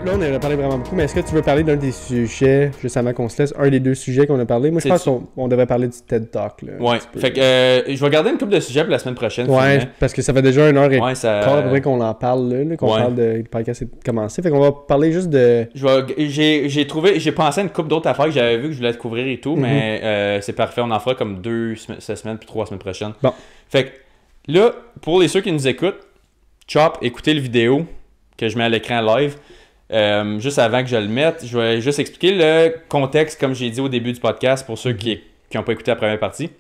Là, on en a parlé vraiment beaucoup, mais est-ce que tu veux parler d'un des sujets, juste avant qu'on se laisse, un des deux sujets qu'on a parlé? Moi, je pense qu'on devrait parler du TED Talk. Là, ouais, fait que je vais garder une couple de sujets pour la semaine prochaine. Ouais, finalement. parce que ça fait déjà 1h et Ouais, ça... quart après qu'on en parle, là qu'on parle de le podcast est commencé. Fait qu'on va parler juste de... J'ai pensé à une couple d'autres affaires que j'avais vu que je voulais découvrir et tout, mais c'est parfait, on en fera comme 2 cette semaine puis 3 semaines prochaines. Bon. Fait que là, pour ceux qui nous écoutent, Chop, écoutez le vidéo que je mets à l'écran live. Juste avant que je le mette, je vais juste expliquer le contexte, comme j'ai dit au début du podcast, pour ceux qui n'ont pas écouté la première partie.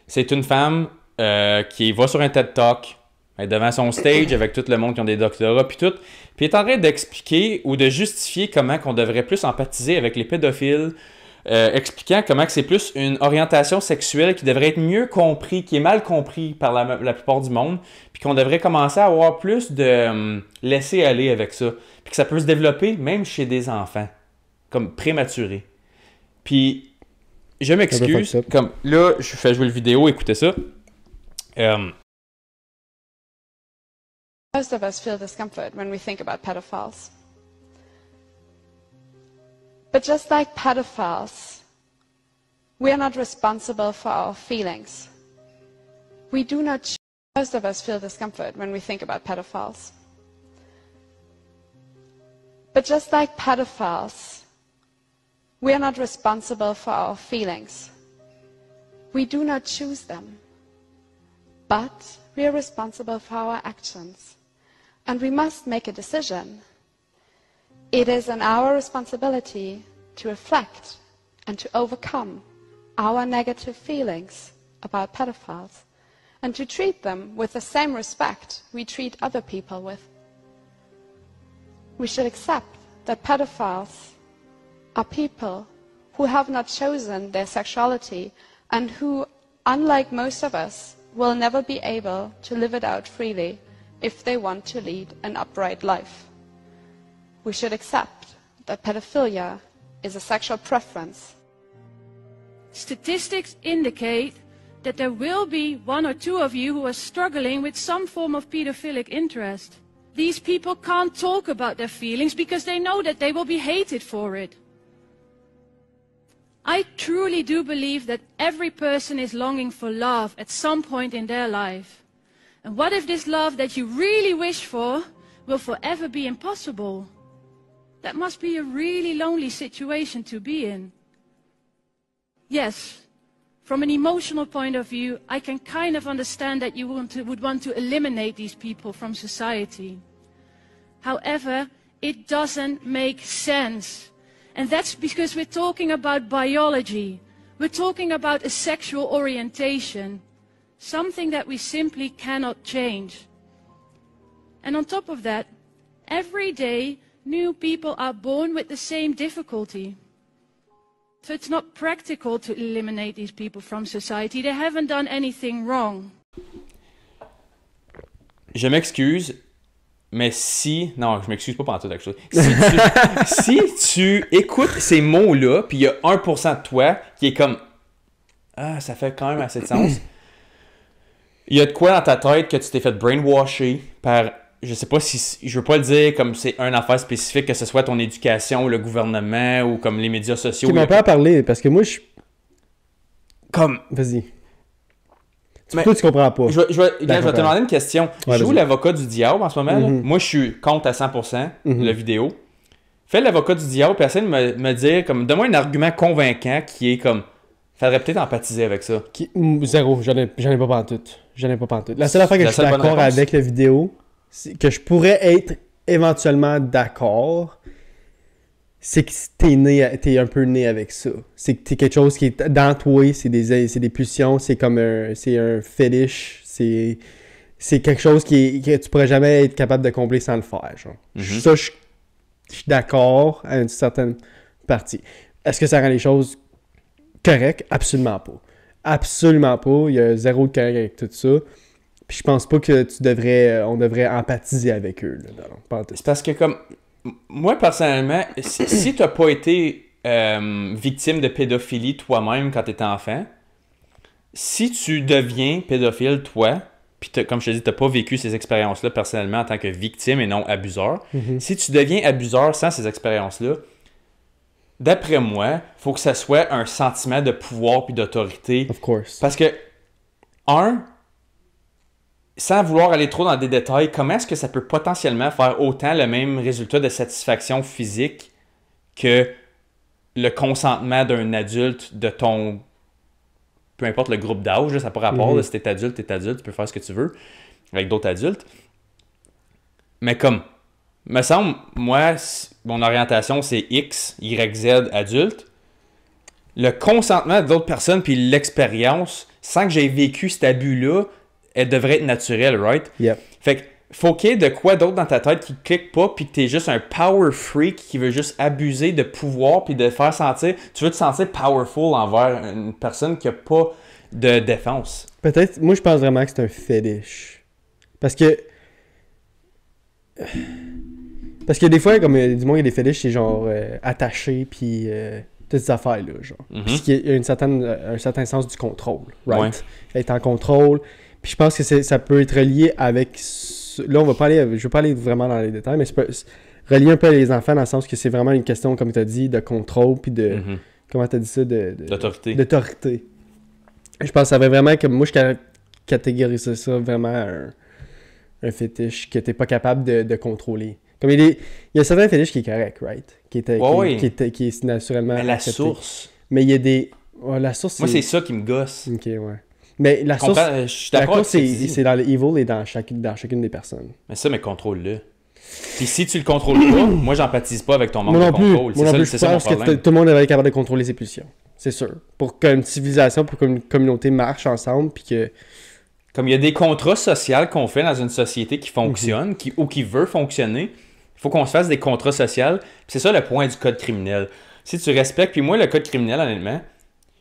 C'est une femme qui va sur un TED Talk, elle est devant son stage avec tout le monde qui ont des doctorats, puis tout. Puis elle est en train d'expliquer ou de justifier comment qu'on devrait plus empathiser avec les pédophiles, expliquant comment que c'est plus une orientation sexuelle qui devrait être mieux compris, qui est mal compris par la plupart du monde, puis qu'on devrait commencer à avoir plus de laisser aller avec ça, puis que ça peut se développer même chez des enfants, comme prématurés. Puis, je m'excuse, comme là, je fais jouer le vidéo, écoutez ça. Most of us feel discomfort when we think about pedophiles. But just like pedophiles, we are not responsible for our feelings. We do not choose. Most of us feel discomfort when we think about pedophiles. But just like pedophiles, we are not responsible for our feelings. We do not choose them. But we are responsible for our actions. And we must make a decision. It is our responsibility to reflect and to overcome our negative feelings about pedophiles and to treat them with the same respect we treat other people with. We should accept that pedophiles are people who have not chosen their sexuality and who, unlike most of us, will never be able to live it out freely if they want to lead an upright life. We should accept that pedophilia is a sexual preference. Statistics indicate that there will be 1 or 2 of you who are struggling with some form of pedophilic interest. These people can't talk about their feelings because they know that they will be hated for it. I truly do believe that every person is longing for love at some point in their life. And what if this love that you really wish for will forever be impossible? That must be a really lonely situation to be in. Yes, from an emotional point of view, I can kind of understand that you would want to eliminate these people from society. However, it doesn't make sense. And that's because we're talking about biology. We're talking about a sexual orientation, something that we simply cannot change. And on top of that, every day, new people are born with the same difficulty. So it's not practical to eliminate these people from society. They haven't done anything wrong. Je m'excuse, mais si... Non, je m'excuse pas pantoute, actually. Si tu écoutes ces mots-là, puis il y a 1% de toi qui est comme... Ah, ça fait quand même assez de sens. Il y a de quoi dans ta tête que tu t'es fait brainwasher par... Je sais pas si... Je veux pas le dire comme c'est une affaire spécifique, que ce soit ton éducation, ou le gouvernement, ou comme les médias sociaux. Tu m'en peux en parler, parce que moi, je... Comme... Vas-y. Toi, tu comprends pas. Je vais te demander une question. Ouais, je joue l'avocat du diable en ce moment. Là. Moi, je suis contre à 100% la vidéo. Fais l'avocat du diable, puis essaie de me dire, comme, donne-moi un argument convaincant qui est comme... Faudrait peut-être empathiser avec ça. Zéro. J'en ai pas pantoute. La seule affaire que je suis d'accord avec la vidéo, c'est que je pourrais être éventuellement d'accord, c'est que t'es un peu né avec ça. C'est que t'es quelque chose qui est dans toi, c'est des pulsions, c'est comme c'est un fétiche, c'est quelque chose que tu pourrais jamais être capable de combler sans le faire. Genre. Ça, je suis d'accord à une certaine partie. Est-ce que ça rend les choses correctes? Absolument pas. Absolument pas. Il y a zéro de correct avec tout ça. Puis je pense pas que on devrait empathiser avec eux. Là, c'est parce que comme... Moi, personnellement, si tu n'as pas été victime de pédophilie toi-même quand tu étais enfant, si tu deviens pédophile, toi, puis comme je te dis, t'as pas vécu ces expériences-là personnellement en tant que victime et non abuseur, si tu deviens abuseur sans ces expériences-là, d'après moi, il faut que ça soit un sentiment de pouvoir puis d'autorité. Of course. Parce que, sans vouloir aller trop dans des détails, comment est-ce que ça peut potentiellement faire autant le même résultat de satisfaction physique que le consentement d'un adulte de ton... Peu importe le groupe d'âge, ça n'a pas rapport, là, si t'es adulte, tu peux faire ce que tu veux avec d'autres adultes. Mais comme, me semble, moi, mon orientation, c'est X, Y, Z, adulte. Le consentement d'autres personnes puis l'expérience, sans que j'aie vécu cet abus-là, elle devrait être naturelle, right? Yep. Fait que faut qu'il y ait de quoi d'autre dans ta tête qui clique pas puis que t'es juste un power freak qui veut juste abuser de pouvoir puis de faire sentir... Tu veux te sentir powerful envers une personne qui a pas de défense. Peut-être... Moi, je pense vraiment que c'est un fétiche. Parce que des fois, comme du moins, il y a des fétiches, c'est genre attaché puis... toutes ces affaires-là, genre. Puis il y a un certain sens du contrôle, right? Ouais. Être en contrôle. Puis je pense que ça peut être relié avec... Là, je vais pas aller vraiment dans les détails, mais c'est relié un peu à les enfants dans le sens que c'est vraiment une question, comme tu as dit, de contrôle, puis de... Comment tu as dit ça? D'autorité. D'autorité. Je pense que ça avait vraiment... Comme moi, je catégorise ça vraiment un fétiche que tu n'es pas capable de contrôler. Comme il y a certains fétiches qui est correct, right? Qui est naturellement... Mais la accepté. Source. Mais il y a des... la source, moi, c'est ça qui me gosse. Ok, ouais. Mais la source, je suis d'accord, c'est dans le evil et dans chacune des personnes. Mais ça, mais contrôle-le. Puis si tu le contrôles pas, moi, j'empathise pas avec ton manque de contrôle. C'est ça mon problème. Tout le monde devrait être capable de contrôler ses pulsions. C'est sûr. Pour qu'une civilisation, pour qu'une communauté marche ensemble, puis que... Comme il y a des contrats sociaux qu'on fait dans une société qui fonctionne, ou qui veut fonctionner, il faut qu'on se fasse des contrats sociaux. Puis c'est ça le point du code criminel. Si tu respectes... Puis moi, le code criminel, honnêtement...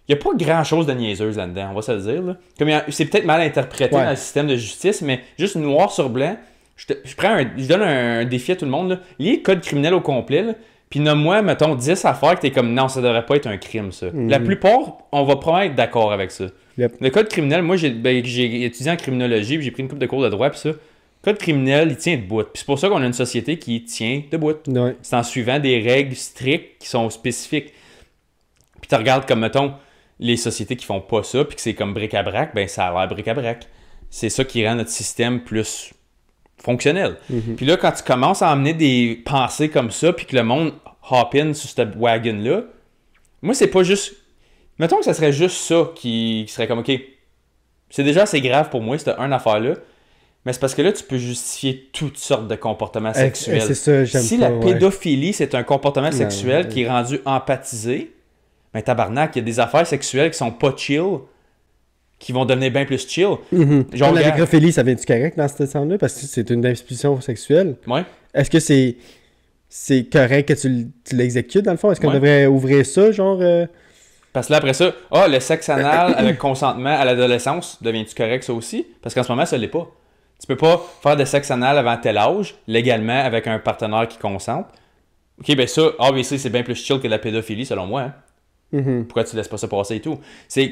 Il n'y a pas grand-chose de niaiseuse là-dedans, on va se le dire. Là. Comme c'est peut-être mal interprété dans le système de justice, mais juste noir sur blanc, je donne un défi à tout le monde. Là. Lis le code criminel au complet, là, puis nomme-moi, mettons, 10 affaires que tu es comme « Non, ça devrait pas être un crime, ça. La plupart, on va probablement être d'accord avec ça. Le code criminel, moi, j'ai étudié en criminologie, puis j'ai pris une couple de cours de droit, puis ça. Le code criminel, il tient debout. Puis c'est pour ça qu'on a une société qui tient debout. Ouais. C'est en suivant des règles strictes qui sont spécifiques. Puis tu regardes comme, mettons, les sociétés qui font pas ça, puis que c'est comme bric-à-brac, ben ça a l'air bric-à-brac. C'est ça qui rend notre système plus fonctionnel. Puis là, quand tu commences à emmener des pensées comme ça, puis que le monde hop in sur cette wagon-là, moi, c'est pas juste... Mettons que ça serait juste ça qui serait comme, OK, c'est déjà assez grave pour moi, cette affaire-là, mais c'est parce que là, tu peux justifier toutes sortes de comportements sexuels. C'est ça, j'aime si pas, la pédophilie, c'est un comportement sexuel qui est rendu empathisé, ben tabarnak, il y a des affaires sexuelles qui sont pas chill, qui vont devenir bien plus chill. Genre, la nécrophilie, ça vient-tu correct dans ce sens-là? Parce que c'est une impulsion sexuelle. Ouais. Est-ce que c'est correct que tu l'exécutes, dans le fond? Est-ce qu'on devrait ouvrir ça, genre... Parce que là, après ça, le sexe anal avec consentement à l'adolescence, devient-tu correct, ça aussi? Parce qu'en ce moment, ça l'est pas. Tu peux pas faire de sexe anal avant tel âge, légalement, avec un partenaire qui consente. OK, ben ça, obviously, c'est bien plus chill que la pédophilie, selon moi, hein? Pourquoi tu laisses pas ça passer et tout? C'est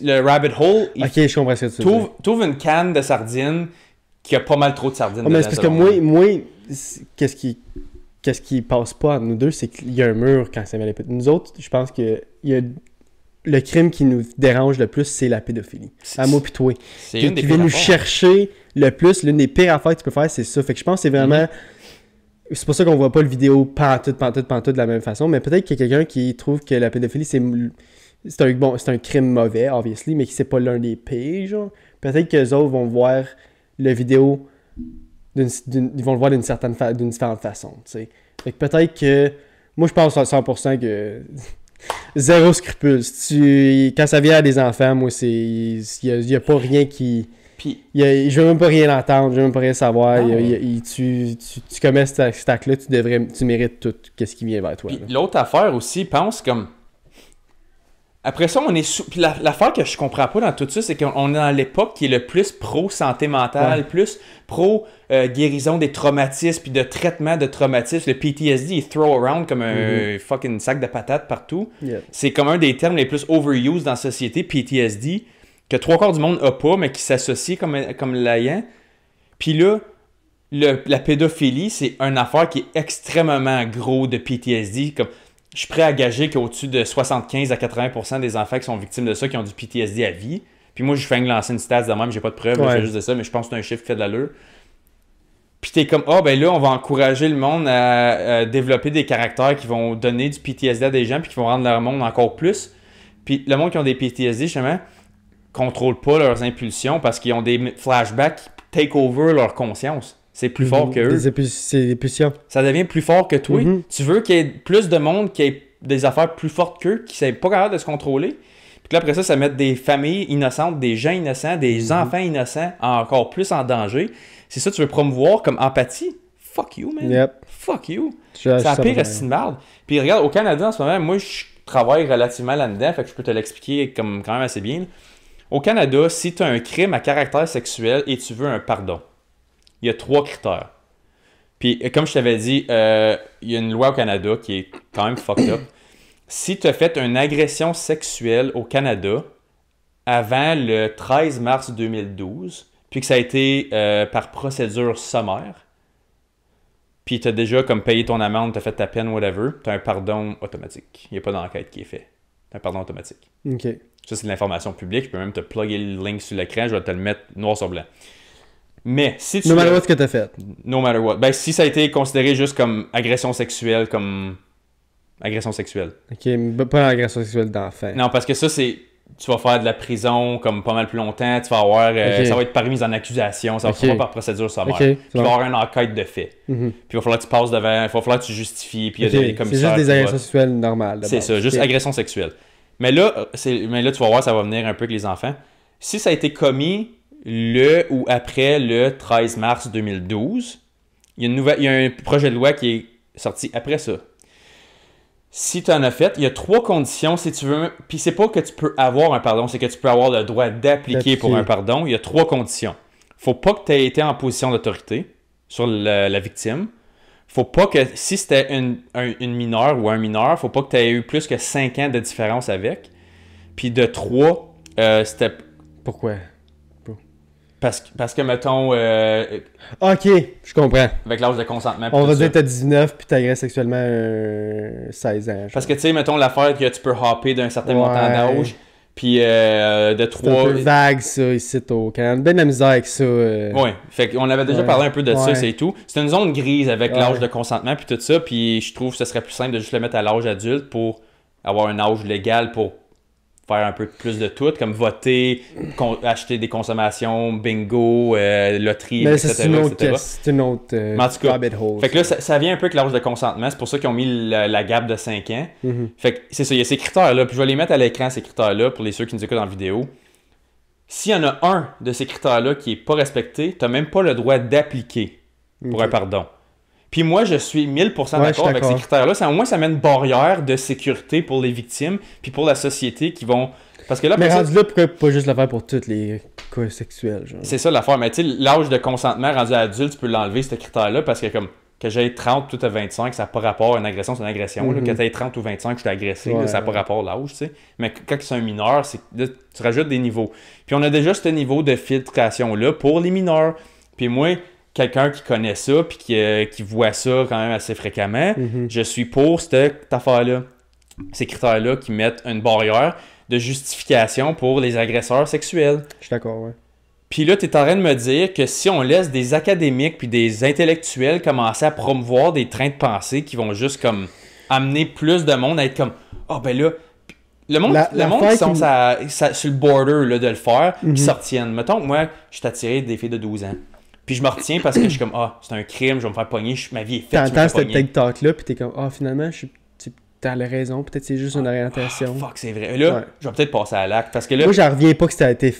le rabbit hole. Ok, je comprends ce que tu veux dire. T'ouvres une canne de sardines qui a pas mal trop de sardines dedans. Mais c'est parce que moi qu'est-ce qui passe pas entre nous deux, c'est qu'il y a un mur quand ça vient les pédophiles. Nous autres, je pense que le crime qui nous dérange le plus, c'est la pédophilie. À moi pis toi. C'est une des qui pires vient nous affaires. chercher le plus, l'une des pires affaires que tu peux faire, c'est ça. Fait que je pense que c'est vraiment... C'est pour ça qu'on voit pas le vidéo pantoute de la même façon, mais peut-être qu'il y a quelqu'un qui trouve que la pédophilie, c'est un crime mauvais, obviously, mais que c'est pas l'un des pires, genre. Peut-être que les autres vont voir la vidéo ils vont le voir d'une différente façon, tu sais. Fait que peut-être que... Moi, je pense à 100% que... Zéro scrupule. Quand ça vient à des enfants, moi, il y a pas rien qui... je veux même pas rien entendre, je veux même pas rien savoir. Tu commets cet acte-là, tu mérites tout ce qui vient vers toi. Puis l'autre affaire aussi, pense comme... Après ça, on est Puis l'affaire que je comprends pas dans tout ça, c'est qu'on est dans l'époque qui est le plus pro-santé mentale, plus pro-guérison des traumatismes, puis de traitement de traumatismes. Le PTSD est throw around comme un fucking sac de patates partout. Yeah. C'est comme un des termes les plus overused dans la société, PTSD. que 3/4 du monde n'a pas, mais qui s'associe comme l'ayant. Puis là, la pédophilie, c'est une affaire qui est extrêmement gros de PTSD. Comme, je suis prêt à gager qu'au-dessus de 75 à 80% des enfants qui sont victimes de ça, qui ont du PTSD à vie. Puis moi, je fais lancer une stats de même, j'ai pas de preuves, je fais juste de ça, mais je pense que c'est un chiffre qui fait de l'allure. Puis t'es comme, ben là, on va encourager le monde à développer des caractères qui vont donner du PTSD à des gens puis qui vont rendre leur monde encore plus. Puis le monde qui ont des PTSD, justement, contrôle pas leurs impulsions parce qu'ils ont des flashbacks qui take over leur conscience. C'est plus fort que eux. C'est des pulsions. Ça devient plus fort que toi. Tu veux qu'il y ait plus de monde qui ait des affaires plus fortes qu'eux, qui ne sont pas capables de se contrôler. Puis là, après ça met des familles innocentes, des gens innocents, des enfants innocents encore plus en danger. C'est ça que tu veux promouvoir comme empathie? Fuck you, man. Yep. Fuck you. C'est la pire estime de merde. Puis regarde, au Canada, en ce moment, moi, je travaille relativement là-dedans, fait que je peux te l'expliquer comme quand même assez bien. Au Canada, si tu as un crime à caractère sexuel et tu veux un pardon, il y a 3 critères. Puis, comme je t'avais dit, il y a une loi au Canada qui est quand même fucked up. Si tu as fait une agression sexuelle au Canada avant le 13 mars 2012, puis que ça a été par procédure sommaire, puis tu as déjà comme payé ton amende, tu as fait ta peine, whatever, tu as un pardon automatique. Il n'y a pas d'enquête qui est fait. Tu as un pardon automatique. OK. Ça, c'est de l'information publique. Je peux même te plugger le link sur l'écran, je vais te le mettre noir sur blanc. Mais si tu... No matter what ce que tu as fait. No matter what. Ben, si ça a été considéré juste comme agression sexuelle, comme agression sexuelle. OK, pas l'agression sexuelle d'enfant. Non, parce que ça, c'est... Tu vas faire de la prison comme pas mal plus longtemps. Tu vas avoir... ça va être par mise en accusation. Ça va être pas par procédure sommaire. Puis il va y avoir une enquête de fait. Puis il va falloir que tu passes devant... Il va falloir que tu justifies. Puis il y a des commissaires... C'est juste des agressions sexuelles normales. C'est ça, juste agression sexuelle. Mais là, tu vas voir, ça va venir un peu avec les enfants. Si ça a été commis le ou après le 13 mars 2012, il y a un projet de loi qui est sorti après ça. Si tu en as fait, il y a 3 conditions si tu veux. Puis c'est pas que tu peux avoir un pardon, c'est que tu peux avoir le droit d'appliquer pour un pardon. Il y a 3 conditions. Faut pas que tu aies été en position d'autorité sur la victime. Faut pas que, si c'était une mineure ou un mineur, faut pas que tu aies eu plus que 5 ans de différence avec. Puis de 3, c'était... Pourquoi? Parce que mettons... OK, je comprends. Avec l'âge de consentement. On va dire que t'as 19 puis t'agresses sexuellement 16 ans. Parce que tu sais, mettons l'affaire que tu peux hopper d'un certain montant d'âge. Puis de 3... C'est un peu vague ça ici au Canada. Ben de la misère avec ça. Oui, fait qu'on avait déjà parlé un peu de ça, c'est tout. C'est une zone grise avec l'âge de consentement puis tout ça. Puis je trouve que ce serait plus simple de juste le mettre à l'âge adulte pour avoir un âge légal pour faire un peu plus de tout, comme voter, acheter des consommations, bingo, loterie, mais etc. C'est une autre rabbit hole. Fait que là, ça vient un peu avec l'âge de consentement. C'est pour ça qu'ils ont mis la gap de 5 ans. Fait que c'est ça, il y a ces critères-là. Puis je vais les mettre à l'écran, ces critères-là, pour ceux qui nous écoutent en vidéo. S'il y en a un de ces critères-là qui n'est pas respecté, tu n'as même pas le droit d'appliquer pour un pardon. Puis moi, je suis 1000% d'accord avec ces critères-là. Au moins, ça met une barrière de sécurité pour les victimes puis pour la société qui vont... Parce que là, mais rendu là, pourquoi pas juste le faire pour tous les cas sexuels? C'est ça l'affaire. Mais tu sais, l'âge de consentement rendu adulte, tu peux l'enlever, ce critère-là, parce que comme que j'aie 30 tout à 25, ça n'a pas rapport à une agression, c'est une agression. Là, que tu aies 30 ou 25, je t'ai agressé, là, ça n'a pas rapport à l'âge, tu sais. Mais quand c'est un mineur, là, tu rajoutes des niveaux. Puis on a déjà ce niveau de filtration-là pour les mineurs. Puis moi... Quelqu'un qui connaît ça puis qui voit ça quand même assez fréquemment, je suis pour cette affaire-là. Ces critères-là qui mettent une barrière de justification pour les agresseurs sexuels. Je suis d'accord, ouais. Puis là, tu es en train de me dire que si on laisse des académiques puis des intellectuels commencer à promouvoir des trains de pensée qui vont juste comme amener plus de monde à être comme « Ah, ben là... » Le monde qui sont sur le border là, de le faire, qui s'en retiennent. Mettons que moi, je suis attiré des filles de 12 ans. Puis je me retiens parce que je suis comme, c'est un crime, je vais me faire pogner, ma vie est faite. T'entends ce TikTok-là, puis t'es comme, finalement, t'as raison, peut-être c'est juste une orientation. Fuck, c'est vrai. Là, je vais peut-être passer à l'acte parce que là. Moi, j'en reviens pas que ça a été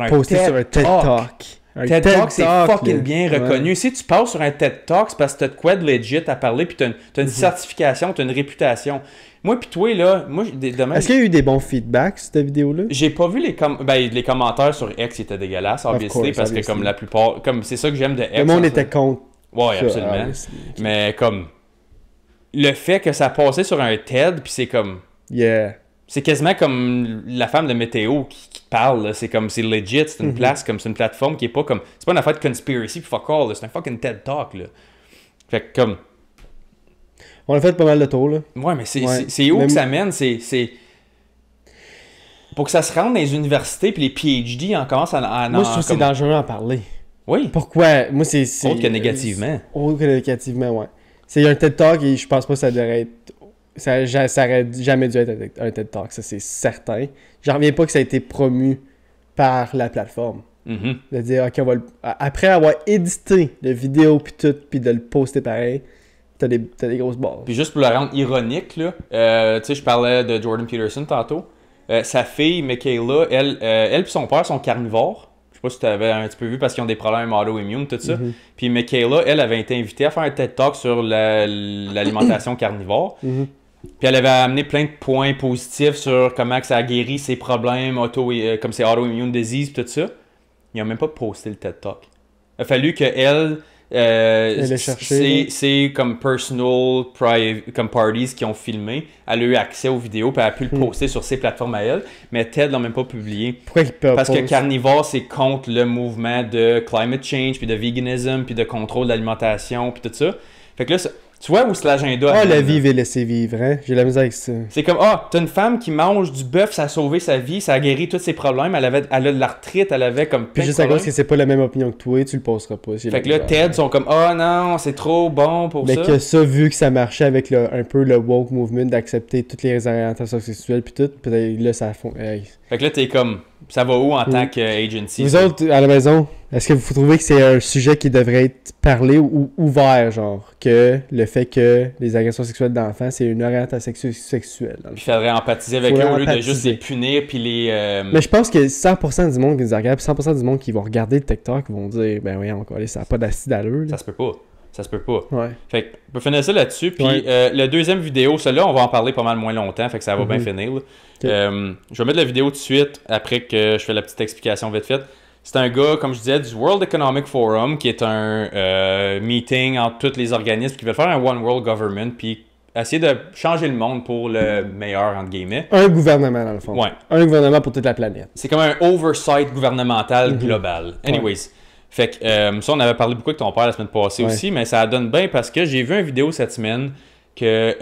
posté sur un TED Talk. TED Talk, c'est fucking bien reconnu. Si tu passes sur un TED Talk, c'est parce que t'as de quoi de legit à parler, puis t'as une certification, t'as une réputation. Moi pis toi, là, demain... Est-ce qu'il y a eu des bons feedbacks sur cette vidéo-là? J'ai pas vu les commentaires sur X étaient dégueulasses, obviously, parce que comme la plupart... Comme c'est ça que j'aime de X. Le monde était contre. Ouais, absolument. Mais comme... Le fait que ça passait sur un TED, puis c'est comme... Yeah. C'est quasiment comme la femme de Météo qui te parle, là. C'est comme, c'est legit, c'est une place, comme c'est une plateforme qui est pas comme, c'est pas une affaire de conspiracy pis fuck all, là. C'est un fucking TED Talk, là. Fait que comme... On a fait pas mal de tours, là. Ouais, mais c'est où que ça mène? C'est... Pour que ça se rende dans les universités puis les PhD, on commence à moi, je trouve que c'est dangereux d'en parler. Oui. Pourquoi? Moi, c'est... Autre que négativement. Autre que négativement, ouais. C'est un TED Talk et je pense pas que ça devrait être... Ça aurait jamais dû être un TED Talk, ça c'est certain. J'en reviens pas que ça a été promu par la plateforme. De dire, OK, on va après avoir édité la vidéo puis tout, puis de le poster pareil, t'as des grosses bases. Puis juste pour le rendre ironique, là, tu sais, je parlais de Jordan Peterson tantôt. Sa fille, Michaela, elle puis son père sont carnivores. Je sais pas si tu avais un petit peu vu parce qu'ils ont des problèmes auto-immunes, tout ça. Puis Michaela, elle avait été invitée à faire un TED Talk sur l'alimentation carnivore. Puis elle avait amené plein de points positifs sur comment que ça a guéri ses problèmes, comme ses auto-immune disease, tout ça. Ils n'ont même pas posté le TED Talk. Il a fallu qu'elle... c'est comme personal, private, comme parties qui ont filmé. Elle a eu accès aux vidéos, puis elle a pu le poster sur ses plateformes à elle. Mais TED l'a même pas publié. Pourquoi il peut Parce que Carnivore, c'est contre le mouvement de climate change, puis de veganism, puis de contrôle de l'alimentation, puis tout ça. Fait que là, tu vois où c'est l'agenda? Ah, la vivre et laisser vivre, hein? J'ai la misère avec ça. C'est comme, t'as une femme qui mange du bœuf, ça a sauvé sa vie, ça a guéri tous ses problèmes, elle a de l'arthrite, elle avait comme Puis juste à cause que c'est pas la même opinion que toi, tu le posteras pas. Fait que là, TED sont comme, non, c'est trop bon pour ça. Mais que ça, vu que ça marchait avec un peu le woke movement d'accepter toutes les orientations sexuelles puis tout, peut-être là, ça fond. Fait que là, t'es comme, ça va où en tant qu'agency? Vous autres, à la maison, est-ce que vous trouvez que c'est un sujet qui devrait être parlé ou ouvert, genre, que le fait que les agressions sexuelles d'enfants, c'est une orientation sexuelle? Puis il faudrait empathiser avec eux au lieu de juste les punir puis les... Mais je pense que 100% du monde qui nous regarde, puis 100% du monde qui vont regarder le TikTok vont dire, ben oui, encore, ça n'a pas d'acide à l'eux. Ça se peut pas. Ça se peut pas. Ouais. Fait que, on peut finir ça là-dessus. Puis la deuxième vidéo, celle-là, on va en parler pas mal moins longtemps. Fait que ça va bien finir. Je vais mettre la vidéo tout de suite après que je fais la petite explication vite faite. C'est un gars, comme je disais, du World Economic Forum, qui est un meeting entre tous les organismes qui veulent faire un One World Government, puis essayer de changer le monde pour le meilleur, entre guillemets. Un gouvernement, dans le fond. Ouais. Un gouvernement pour toute la planète. C'est comme un oversight gouvernemental global. Anyways. Fait que ça, on avait parlé beaucoup avec ton père la semaine passée aussi, mais ça donne bien parce que j'ai vu une vidéo cette semaine que,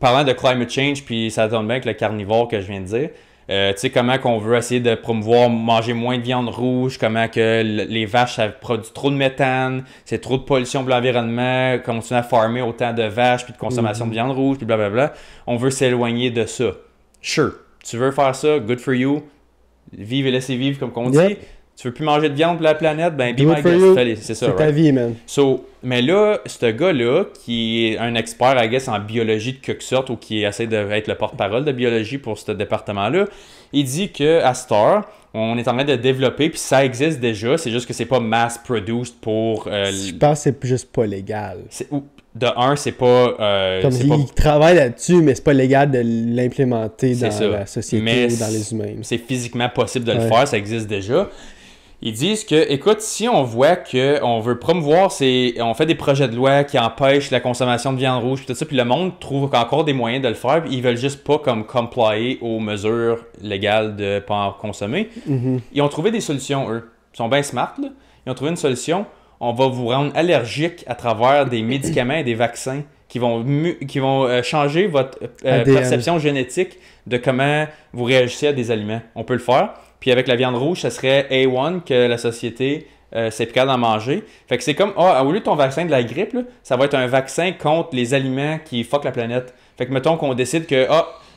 parlant de climate change, puis ça donne bien avec le carnivore que je viens de dire, tu sais, comment qu'on veut essayer de promouvoir manger moins de viande rouge, comment que les vaches, ça produit trop de méthane, c'est trop de pollution pour l'environnement, continuer à farmer autant de vaches, puis de consommation de viande rouge, puis blablabla. On veut s'éloigner de ça. Sure, tu veux faire ça, good for you, vive et laissez vivre, comme qu'on dit. Tu veux plus manger de viande pour la planète, ben be my guest. C'est ça, c'est ta vie, man. Mais là, ce gars-là, qui est un expert, I guess, en biologie de quelque sorte, ou qui essaie d'être le porte-parole de biologie pour ce département-là, il dit qu'à Star, on est en train de développer, puis ça existe déjà, c'est juste que c'est pas mass-produced pour... je pense que c'est juste pas légal. De un, c'est pas... Comme il travaille là-dessus, mais c'est pas légal de l'implémenter dans la société ou dans les humains. C'est physiquement possible de le faire, ça existe déjà. Ils disent que, écoute, si on voit qu'on veut promouvoir, on fait des projets de loi qui empêchent la consommation de viande rouge, puis tout ça, puis le monde trouve encore des moyens de le faire, puis ils veulent juste pas comme complier aux mesures légales de pas en consommer. Ils ont trouvé des solutions, eux. Ils sont bien smart, là. Ils ont trouvé une solution. On va vous rendre allergique à travers des médicaments et des vaccins qui vont changer votre perception génétique de comment vous réagissez à des aliments. On peut le faire. Puis avec la viande rouge, ça serait A1 que la société s'est capable d'en manger. Fait que c'est comme, au lieu de ton vaccin de la grippe, là, ça va être un vaccin contre les aliments qui fuck la planète. Fait que mettons qu'on décide que,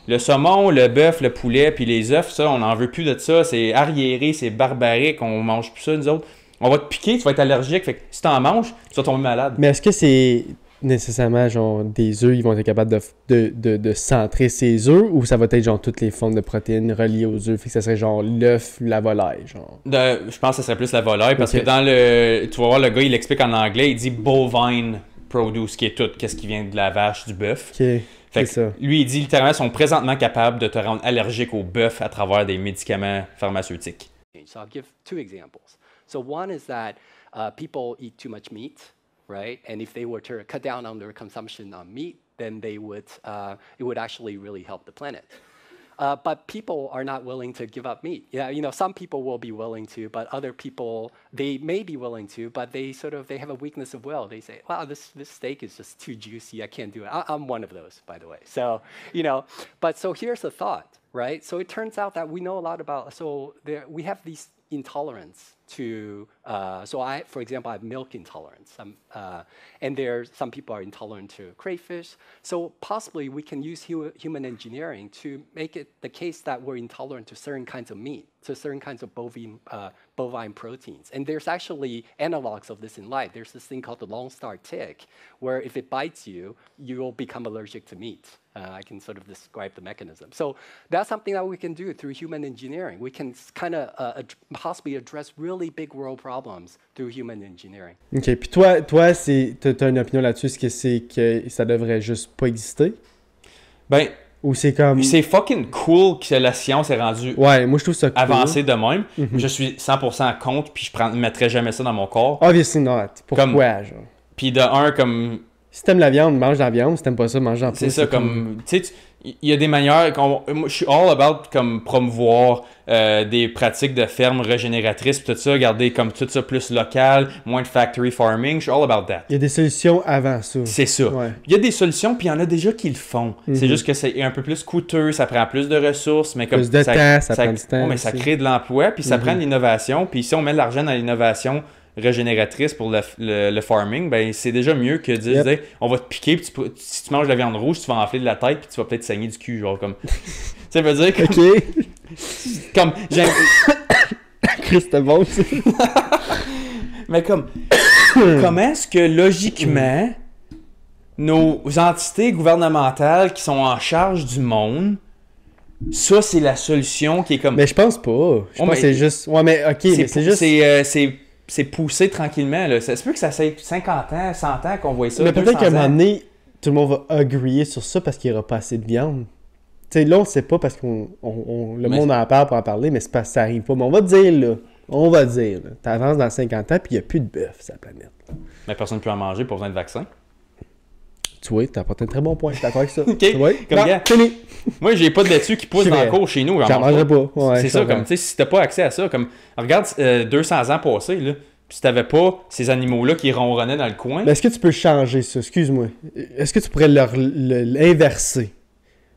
le saumon, le bœuf, le poulet, puis les œufs, ça, on n'en veut plus de ça. C'est arriéré, c'est barbarique, on mange plus ça, nous autres. On va te piquer, tu vas être allergique. Fait que si t'en manges, tu vas tomber malade. Mais est-ce que c'est nécessairement genre des œufs, ils vont être capables de centrer ces œufs, ou ça va être genre toutes les formes de protéines reliées aux œufs, fait que ça serait genre l'œuf, la volaille, genre? Je pense que ça serait plus la volaille, parce que dans tu vas voir le gars, il explique en anglais, il dit bovine produce, qui est tout, qu'est-ce qui vient de la vache, du bœuf. Fait que lui, il dit littéralement, ils sont présentement capables de te rendre allergique au bœuf à travers des médicaments pharmaceutiques. So I'll give two examples. So one is that people eat too much meat. Right? And if they were to cut down on their consumption on meat, then it would actually really help the planet. but people are not willing to give up meat. Yeah, some people will be willing to, but other people, they may be willing to, but they have a weakness of will. They say, wow, this steak is just too juicy. I can't do it. I'm one of those, by the way. So, but so here's the thought, right? So it turns out that we know a lot about, we have these intolerance to, for example, I have milk intolerance. And some people are intolerant to crayfish. So possibly we can use human engineering to make it the case that we're intolerant to certain kinds of meat, to certain kinds of bovine proteins. And there's actually analogs of this in life. There's this thing called the Lone Star tick, where if it bites you, you will become allergic to meat. I can sort of describe the mechanism. So that's something that we can do through human engineering. We can kind of possibly address really big world problems through human engineering. OK. Puis toi t'as une opinion là-dessus, est-ce que c'est que ça devrait juste pas exister? Ben, ou c'est comme... C'est fucking cool que la science est rendue ouais, moi je trouve ça cool. Avancée de même. Je suis 100% contre, puis je mettrais jamais ça dans mon corps. Obviously not. Pourquoi, genre? Puis de un, comme... Si t'aimes la viande, mange la viande. Si t'aimes pas ça, mange la poule. C'est ça, comme... Tu sais, il y a des manières... Je suis all about comme promouvoir des pratiques de ferme régénératrices, tout ça, garder comme tout ça plus local, moins de factory farming. Je suis all about that. Il y a des solutions avant ça. C'est ça. Ouais. Il y a des solutions, puis il y en a déjà qui le font. C'est juste que c'est un peu plus coûteux, ça prend plus de ressources, mais comme... Plus de temps, ça prend du temps. Mais ça crée de l'emploi, puis ça prend de l'innovation. Puis si on met de l'argent dans l'innovation régénératrice pour le farming, ben c'est déjà mieux que de dire on va te piquer, puis si tu manges de la viande rouge, tu vas enfler de la tête, puis tu vas peut-être saigner du cul, genre comme... Ça veut dire que... OK. Comme... Christ, c'était bon, ça. Mais comme... Comment est-ce que, logiquement, nos entités gouvernementales qui sont en charge du monde, ça, c'est la solution qui est comme... Mais je pense pas. Je pense que c'est juste... Ouais, mais OK, mais c'est juste... C'est poussé tranquillement, là. Ça se peut que ça fait 50 ans, 100 ans qu'on voit ça. Mais peut-être qu'à un moment donné, tout le monde va agreer sur ça parce qu'il n'y aura pas assez de viande. Tu sais, là, on ne sait pas parce que le monde en parle pour en parler, mais c'est parce que ça arrive pas. Mais on va dire, là. T'avances dans 50 ans, puis il n'y a plus de bœuf sur la planète. Mais personne ne peut en manger, pas besoin de vaccin. Tu vois, t'as apporté un très bon point. Je suis d'accord avec ça. OK. Comme gars, moi, j'ai pas de laitue qui pousse dans le cours chez nous. J'en mangerais pas. Ouais, c'est ça, comme, tu sais, si t'as pas accès à ça, comme, regarde 200 ans passés, là, puis si t'avais pas ces animaux-là qui ronronnaient dans le coin... Mais est-ce que tu peux changer ça? Excuse-moi. Est-ce que tu pourrais l'inverser?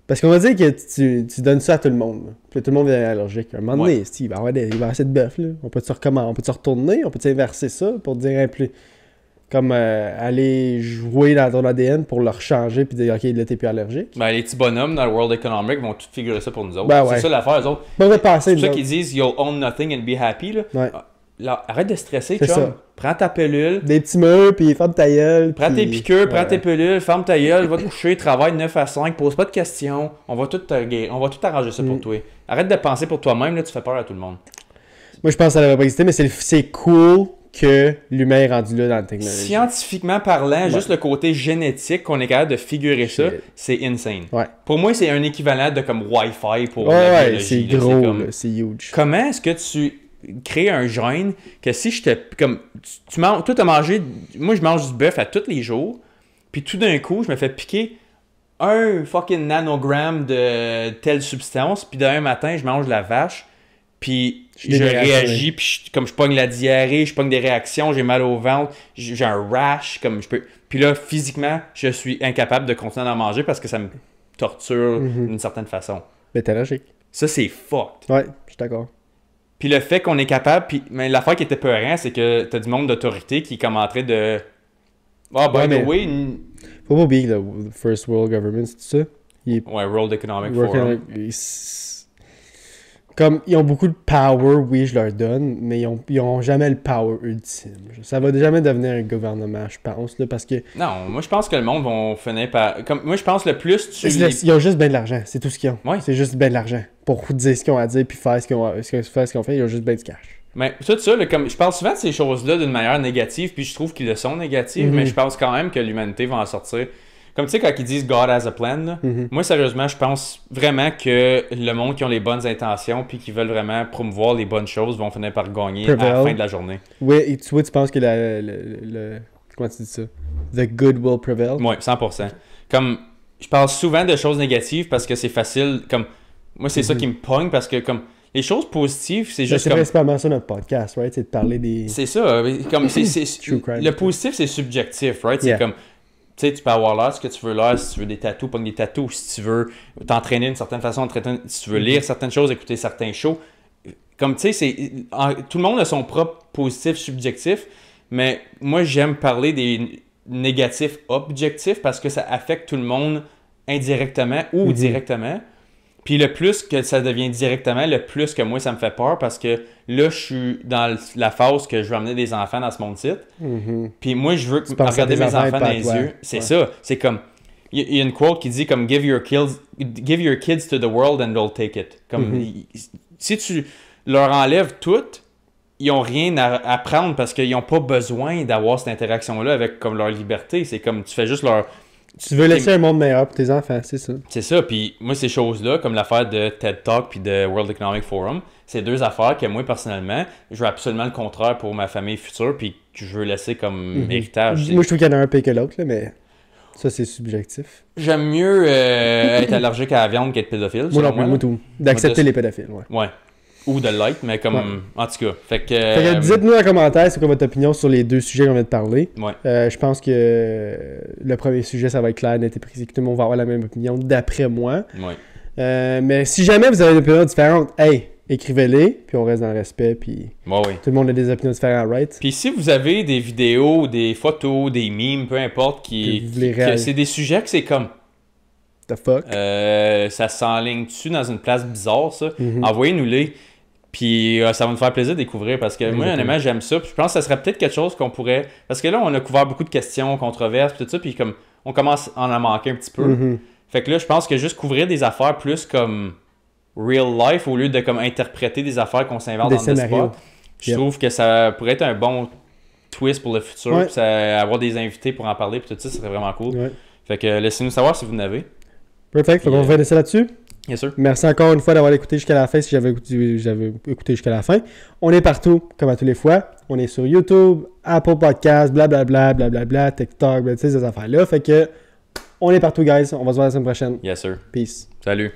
Parce qu'on va dire que tu donnes ça à tout le monde. Là. Puis tout le monde est allergique. À un moment donné, il va y avoir assez de bœuf. Là. On peut-tu retourner? On peut-tu inverser ça pour dire un plus... Comme aller jouer dans ton ADN pour leur changer puis dire « OK, là, t'es plus allergique. » Ben, les petits bonhommes dans le World Economic vont tout figurer ça pour nous autres. Ben, ouais. C'est ça l'affaire, eux autres. Ben, c'est pour ça qu'ils disent « You'll own nothing and be happy ». Là. Ouais. Là, arrête de stresser, chum. Prends ta pilule. Des petits murs, puis ferme ta gueule. Prends tes piqûres, prends tes pilules, ferme ta gueule, va te coucher, travaille 9 à 5, pose pas de questions. On va tout arranger ça pour toi. Arrête de penser pour toi-même, là, tu fais peur à tout le monde. Moi, je pense que ça n'aurait pas existé, mais c'est cool que l'humain est rendu là dans la technologie. Scientifiquement parlant, juste le côté génétique qu'on est capable de figurer ça, c'est insane. Ouais. Pour moi, c'est un équivalent de comme Wi-Fi pour la biologie. C'est gros, c'est huge. Comment est-ce que tu crées un gène que si je te... Comme, tu manges... Toi, t'as mangé... Moi, je mange du bœuf à tous les jours, puis tout d'un coup, je me fais piquer un fucking nanogramme de telle substance, puis d'un matin, je mange de la vache, puis je réagis, puis comme je pogne la diarrhée, je pogne des réactions, j'ai mal au ventre, j'ai un rash, comme je peux... Puis là, physiquement, je suis incapable de continuer à en manger parce que ça me torture d'une certaine façon. Mais t'es allergique. Ça, c'est fucked. Ouais, je suis d'accord. Puis le fait qu'on est capable... Mais l'affaire qui était peurant, c'est que t'as du monde d'autorité qui commenterait de... Ah, by the way... Faut pas oublier que le First World Government, c'est ça? Ouais, World Economic Forum. Comme, ils ont beaucoup de power, oui, je leur donne, mais ils ont jamais le power ultime. Ça va jamais devenir un gouvernement, je pense, là, parce que... Non, moi, je pense que le monde va finir par... Comme, moi, je pense le plus... Ils ont juste bien de l'argent, c'est tout ce qu'ils ont. Ouais. C'est juste bien de l'argent. Pour dire ce qu'ils ont à dire, puis faire ce qu'ils ont fait, ils ont juste bien du cash. Mais tout ça, là, comme je parle souvent de ces choses-là d'une manière négative, puis je trouve qu'ils le sont négatives, mais je pense quand même que l'humanité va en sortir... Comme tu sais, quand ils disent God has a plan, là, moi, sérieusement, je pense vraiment que le monde qui ont les bonnes intentions puis qui veulent vraiment promouvoir les bonnes choses vont finir par gagner à la fin de la journée. Oui, et tu penses que comment tu dis ça? The good will prevail? Oui, 100%. Comme, je parle souvent de choses négatives parce que c'est facile, comme, Moi, c'est ça qui me pogne parce que, comme, les choses positives, c'est juste c'est comme... principalement ça notre podcast, right? C'est de parler des... C'est ça. Comme, True crime. Le positif, c'est subjectif, right? C'est comme... Tu sais, tu peux avoir l'air ce que tu veux l'air, si tu veux des tatous, pogne des tatous, si tu veux t'entraîner d'une certaine façon, si tu veux lire certaines choses, écouter certains shows. Comme, tu sais, tout le monde a son propre positif, subjectif, mais moi, j'aime parler des négatifs objectifs parce que ça affecte tout le monde indirectement ou directement. Puis le plus que ça devient directement, le plus que moi, ça me fait peur parce que là, je suis dans la phase que je veux amener des enfants dans ce monde-ci. Puis moi, je veux regarder mes enfants dans les yeux. C'est ça. C'est comme... Il y a une quote qui dit comme « Give your kids to the world and they'll take it ». Comme si tu leur enlèves tout, ils n'ont rien à apprendre parce qu'ils n'ont pas besoin d'avoir cette interaction-là avec comme leur liberté. C'est comme tu fais juste leur... Tu veux laisser un monde meilleur pour tes enfants, c'est ça. C'est ça, puis moi, ces choses-là, comme l'affaire de TED Talk puis de World Economic Forum, c'est deux affaires que moi, personnellement, je veux absolument le contraire pour ma famille future puis que je veux laisser comme héritage. Moi, je trouve qu'il y en a un pire que l'autre, mais ça, c'est subjectif. J'aime mieux être allergique à la viande qu'être pédophile. Moi non plus, moi tout. D'accepter les pédophiles, ouais. Ou de l'être, mais comme... En tout cas, fait que dites-nous en commentaire c'est quoi votre opinion sur les deux sujets qu'on vient de parler. Ouais. Je pense que le premier sujet, ça va être clair, net et précis, que tout le monde va avoir la même opinion, d'après moi. Ouais. Mais si jamais vous avez une opinion différente, hey, écrivez-les, puis on reste dans le respect, puis tout le monde a des opinions différentes, right? Puis si vous avez des vidéos, des photos, des memes, peu importe, que c'est des sujets que c'est comme... The fuck? Ça s'enligne dessus dans une place bizarre, ça. Envoyez-nous-les. Puis ça va nous faire plaisir de découvrir parce que moi, honnêtement, j'aime ça. Puis je pense que ça serait peut-être quelque chose qu'on pourrait... Parce que là, on a couvert beaucoup de questions, controverses, tout ça, puis comme on commence à en manquer un petit peu. Fait que là, je pense que juste couvrir des affaires plus comme real life au lieu de comme interpréter des affaires qu'on s'invente dans le sport. Je trouve que ça pourrait être un bon twist pour le futur. Puis avoir des invités pour en parler, puis tout ça, ça serait vraiment cool. Fait que laissez-nous savoir si vous en avez. Perfect. Fait qu'on va laisser là-dessus. Bien sûr. Merci encore une fois d'avoir écouté jusqu'à la fin, si j'avais écouté jusqu'à la fin. On est partout, comme à tous les fois. On est sur YouTube, Apple Podcasts, blablabla, TikTok, tu sais, ces affaires-là. Fait que, on est partout, guys. On va se voir la semaine prochaine. Yes, sir. Peace. Salut.